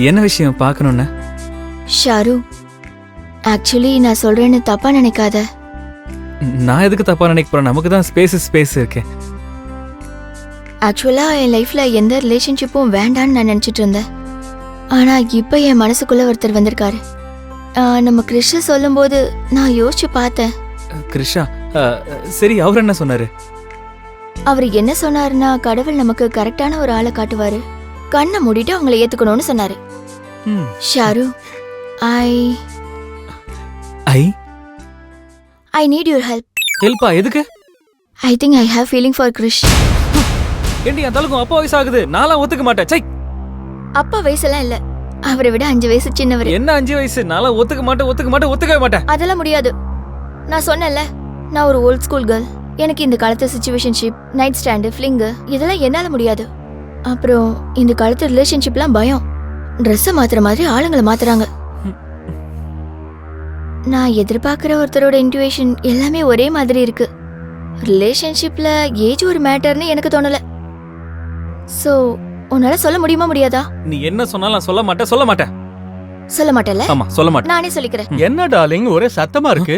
என்ன விஷயம் பார்க்கணும்னு? ஷாரு, ஆக்சுவலி நான் சொல்றேன்னு தப்பா நினைக்காத. நான் எதுக்கு தப்பா நினைக்க போறேன்? நமக்கு தான் ஸ்பேஸ் இருக்கு. ஆக்சுவலா என் லைஃப்ல எந்த ரிலேஷன்ஷிப்பும் வேண்டான்னு நான் நினைச்சிட்டு இருந்தேன். ஆனா இப்ப என் மனசுக்குள்ள ஒருத்தர் வந்திருக்காரு. நம்ம கிருஷ்ண சொல்லும்போது நான் யோசிச்சு பார்த்தேன். கிருஷா, சரி, அவர் என்ன சொன்னாரு? அவர் என்ன சொன்னாருன்னா, கடவுள் நமக்கு கரெக்டான ஒரு ஆளை காட்டுவாரு, கண்ணை மூடிட்டு அவங்கள ஏத்துக்கணும்னு சொன்னாரு. Sharu, I need your help. ஹெல்ப்பா? எதுக்கு? I think I have feeling for Krish. ஏண்டி அந்த அளவுக்கு அப்பா வயசு ஆகுது? நான்லாம் ஒத்துக்க மாட்டேன். சை, அப்பா வயசுலாம் இல்ல, அவரை விட 5 வயசு சின்னவர். என்ன 5 வயசு? நான்லாம் ஒத்துக்கவே மாட்டேன். அதெல்லாம் முடியாது. நான் சொன்னேன்ல, நான் ஒரு ஓல்ட் ஸ்கூல் கேர்ள். எனக்கு இந்த காலத்து சிச்சுவேஷன்ஷிப், நைட் ஸ்டாண்டு, ஃபிளிங்கு இதெல்லாம் என்னால முடியாது. அப்புறம் இந்த காலத்து ரிலேஷன்ஷிப்லாம் பயம். ட்ரெஸ்ஸை மாத்துற மாதிரி ஆளுங்களை மாத்துறாங்க. நான் எதிர்பார்க்குற ஒருத்தரோட இன்ட்யூவேஷன் எல்லாமே ஒரே மாதிரி இருக்கு. ரிலேஷன்ஷிப்ல ஏஜ் ஒரு மேட்டர்னு எனக்கு தோணல. சோ உன்னால சொல்ல முடியுமா முடியாதா? நீ என்ன சொன்னாலும் சொல்ல மாட்டேன். சொல்ல மாட்டேன்ல? ஆமா, சொல்ல மாட்டேன். நானே சொல்லிக்கிறேன். என்ன டார்லிங், ஒரே சத்தமா இருக்கு.